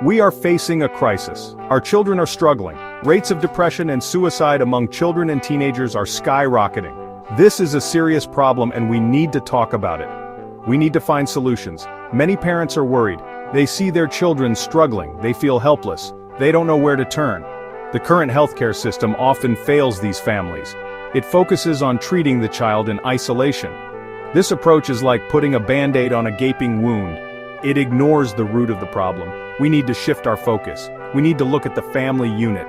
We are facing a crisis. Our children are struggling. Rates of depression and suicide among children and teenagers are skyrocketing. This is a serious problem and we need to talk about it. We need to find solutions. Many parents are worried. They see their children struggling. They feel helpless. They don't know where to turn. The current healthcare system often fails these families. It focuses on treating the child in isolation. This approach is like putting a band-aid on a gaping wound. It ignores the root of the problem. We need to shift our focus. We need to look at the family unit.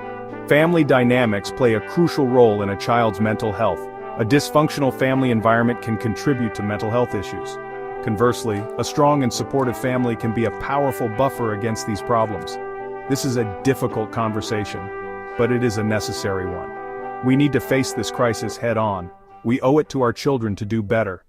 Family dynamics play a crucial role in a child's mental health. A dysfunctional family environment can contribute to mental health issues. Conversely, a strong and supportive family can be a powerful buffer against these problems. This is a difficult conversation, but it is a necessary one. We need to face this crisis head-on. We owe it to our children to do better.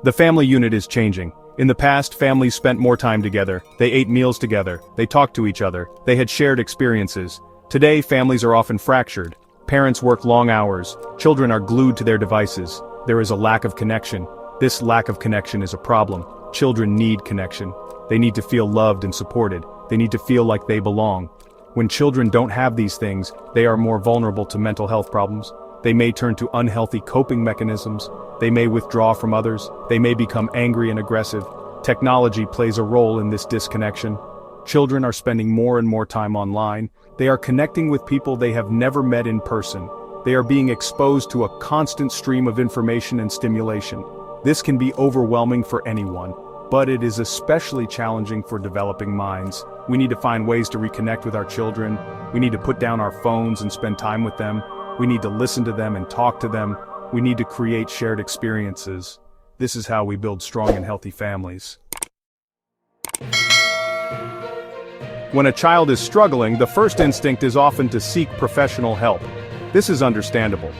The family unit is changing. In the past, families spent more time together. They ate meals together. They talked to each other. They had shared experiences. Today, families are often fractured. Parents work long hours. Children are glued to their devices. There is a lack of connection. This lack of connection is a problem. Children need connection. They need to feel loved and supported. They need to feel like they belong. When children don't have these things, they are more vulnerable to mental health problems. They may turn to unhealthy coping mechanisms. They may withdraw from others. They may become angry and aggressive. Technology plays a role in this disconnection. Children are spending more and more time online. They are connecting with people they have never met in person. They are being exposed to a constant stream of information and stimulation. This can be overwhelming for anyone, but it is especially challenging for developing minds. We need to find ways to reconnect with our children. We need to put down our phones and spend time with them. We need to listen to them and talk to them. We need to create shared experiences. This is how we build strong and healthy families. When a child is struggling, the first instinct is often to seek professional help. This is understandable.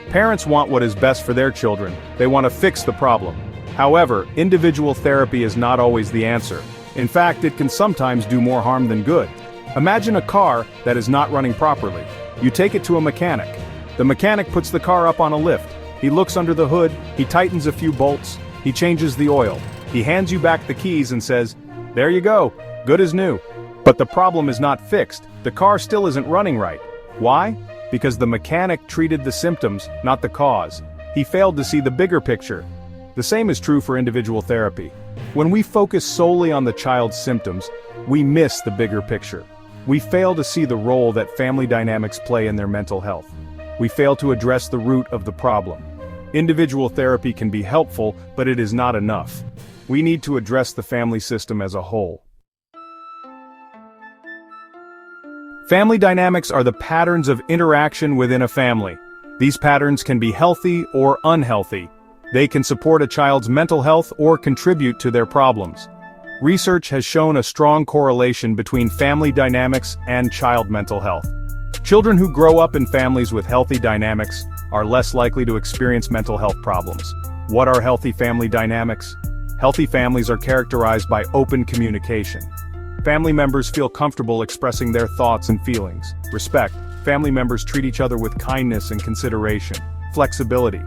Parents want what is best for their children. They want to fix the problem. However, individual therapy is not always the answer. In fact, it can sometimes do more harm than good. Imagine a car that is not running properly. You take it to a mechanic. The mechanic puts the car up on a lift. He looks under the hood, he tightens a few bolts, he changes the oil. He hands you back the keys and says, "There you go, good as new." But the problem is not fixed. The car still isn't running right. Why? Because the mechanic treated the symptoms, not the cause. He failed to see the bigger picture. The same is true for individual therapy. When we focus solely on the child's symptoms, we miss the bigger picture. We fail to see the role that family dynamics play in their mental health. We fail to address the root of the problem. Individual therapy can be helpful, but it is not enough. We need to address the family system as a whole. Family dynamics are the patterns of interaction within a family. These patterns can be healthy or unhealthy. They can support a child's mental health or contribute to their problems. Research has shown a strong correlation between family dynamics and child mental health. Children who grow up in families with healthy dynamics are less likely to experience mental health problems. What are healthy family dynamics? Healthy families are characterized by open communication. Family members feel comfortable expressing their thoughts and feelings. Respect. Family members treat each other with kindness and consideration. Flexibility.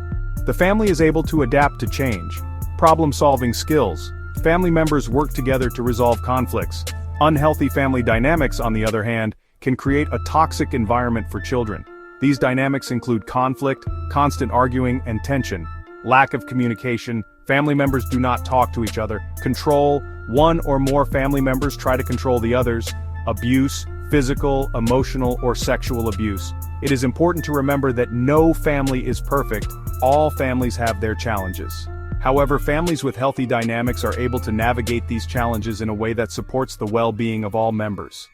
The family is able to adapt to change. Problem-solving skills. Family members work together to resolve conflicts. Unhealthy family dynamics, on the other hand, can create a toxic environment for children. These dynamics include conflict, constant arguing, and tension. Lack of communication. Family members do not talk to each other. Control. One or more family members try to control the others. Abuse. Physical, emotional, or sexual abuse. It is important to remember that no family is perfect. All families have their challenges. However, families with healthy dynamics are able to navigate these challenges in a way that supports the well-being of all members.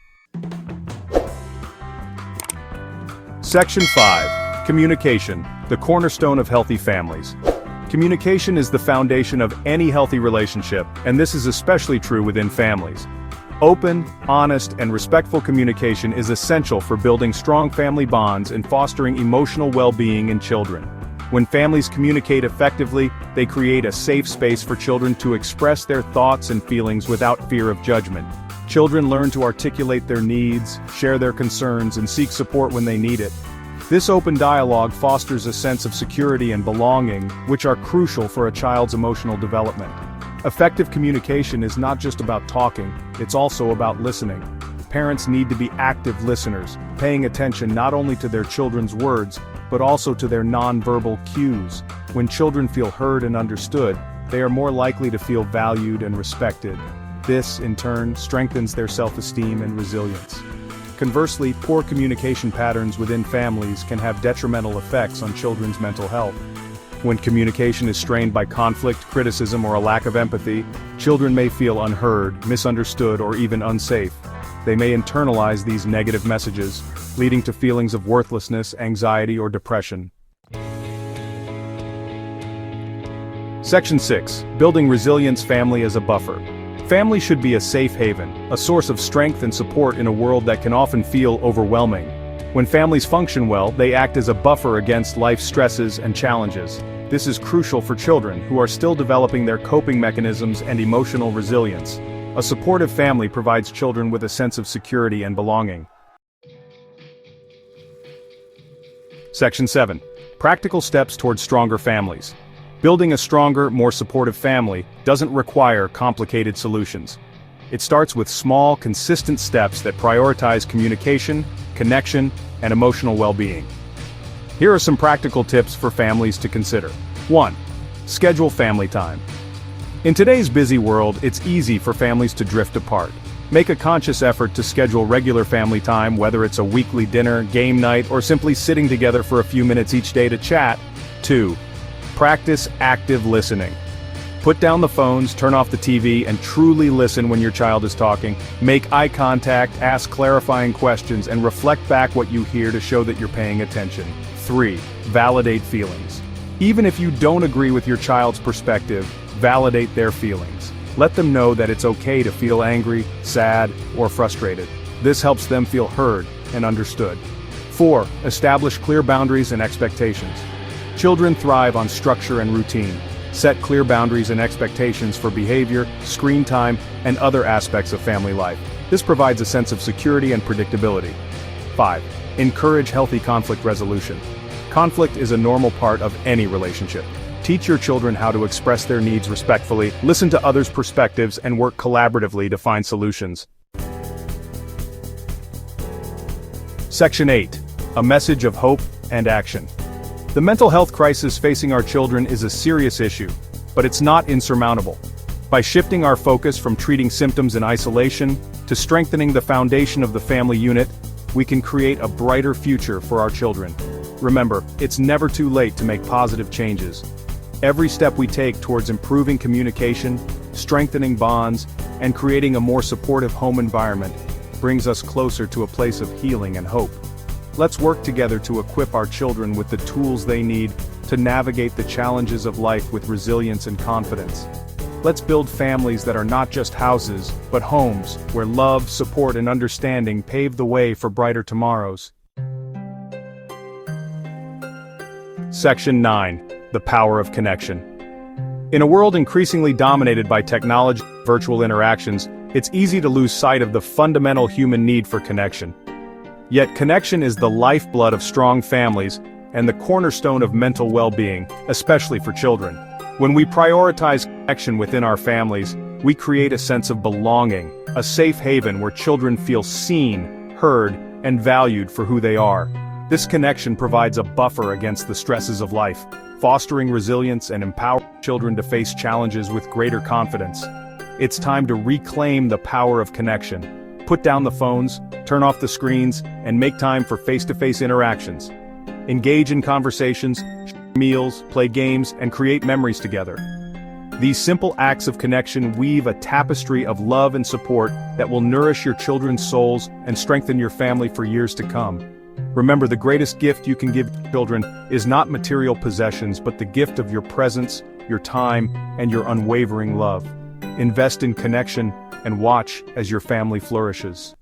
Section 5. Communication, the cornerstone of healthy families. Communication is the foundation of any healthy relationship, and this is especially true within families. Open, honest, and respectful communication is essential for building strong family bonds and fostering emotional well-being in children. When families communicate effectively, they create a safe space for children to express their thoughts and feelings without fear of judgment. Children learn to articulate their needs, share their concerns, and seek support when they need it. This open dialogue fosters a sense of security and belonging, which are crucial for a child's emotional development. Effective communication is not just about talking, it's also about listening. Parents need to be active listeners, paying attention not only to their children's words, but also to their nonverbal cues. When children feel heard and understood, they are more likely to feel valued and respected. This, in turn, strengthens their self-esteem and resilience. Conversely, poor communication patterns within families can have detrimental effects on children's mental health. When communication is strained by conflict, criticism, or a lack of empathy, children may feel unheard, misunderstood, or even unsafe. They may internalize these negative messages, leading to feelings of worthlessness, anxiety, or depression. Section 6. Building resilience. Family as a buffer. Family should be a safe haven, a source of strength and support in a world that can often feel overwhelming. When families function well, they act as a buffer against life's stresses and challenges. This is crucial for children who are still developing their coping mechanisms and emotional resilience. A supportive family provides children with a sense of security and belonging. Section 7. Practical steps towards stronger families. Building a stronger, more supportive family doesn't require complicated solutions. It starts with small, consistent steps that prioritize communication, connection, and emotional well-being. Here are some practical tips for families to consider. 1. Schedule family time. In today's busy world, it's easy for families to drift apart. Make a conscious effort to schedule regular family time, whether it's a weekly dinner, game night, or simply sitting together for a few minutes each day to chat. 2. Practice active listening. Put down the phones, turn off the TV, and truly listen when your child is talking. Make eye contact, ask clarifying questions, and reflect back what you hear to show that you're paying attention. 3. Validate feelings. Even if you don't agree with your child's perspective, validate their feelings. Let them know that it's okay to feel angry, sad, or frustrated. This helps them feel heard and understood. 4. Establish clear boundaries and expectations. Children thrive on structure and routine. Set clear boundaries and expectations for behavior, screen time, and other aspects of family life. This provides a sense of security and predictability. 5. Encourage healthy conflict resolution. Conflict is a normal part of any relationship. Teach your children how to express their needs respectfully, listen to others' perspectives, and work collaboratively to find solutions. Section 8. A message of hope and action. The mental health crisis facing our children is a serious issue, but it's not insurmountable. By shifting our focus from treating symptoms in isolation to strengthening the foundation of the family unit, we can create a brighter future for our children. Remember, it's never too late to make positive changes. Every step we take towards improving communication, strengthening bonds, and creating a more supportive home environment brings us closer to a place of healing and hope. Let's work together to equip our children with the tools they need to navigate the challenges of life with resilience and confidence. Let's build families that are not just houses, but homes, where love, support, and understanding pave the way for brighter tomorrows. Section 9. The power of connection. In a world increasingly dominated by technology and virtual interactions, it's easy to lose sight of the fundamental human need for connection. Yet connection is the lifeblood of strong families and the cornerstone of mental well-being, especially for children. When we prioritize connection within our families, we create a sense of belonging, a safe haven where children feel seen, heard, and valued for who they are. This connection provides a buffer against the stresses of life, fostering resilience and empowering children to face challenges with greater confidence. It's time to reclaim the power of connection. Put down the phones, turn off the screens, and make time for face-to-face interactions. Engage in conversations, share meals, play games, and create memories together. These simple acts of connection weave a tapestry of love and support that will nourish your children's souls and strengthen your family for years to come. Remember, the greatest gift you can give children is not material possessions, but the gift of your presence, your time, and your unwavering love. Invest in connection and watch as your family flourishes.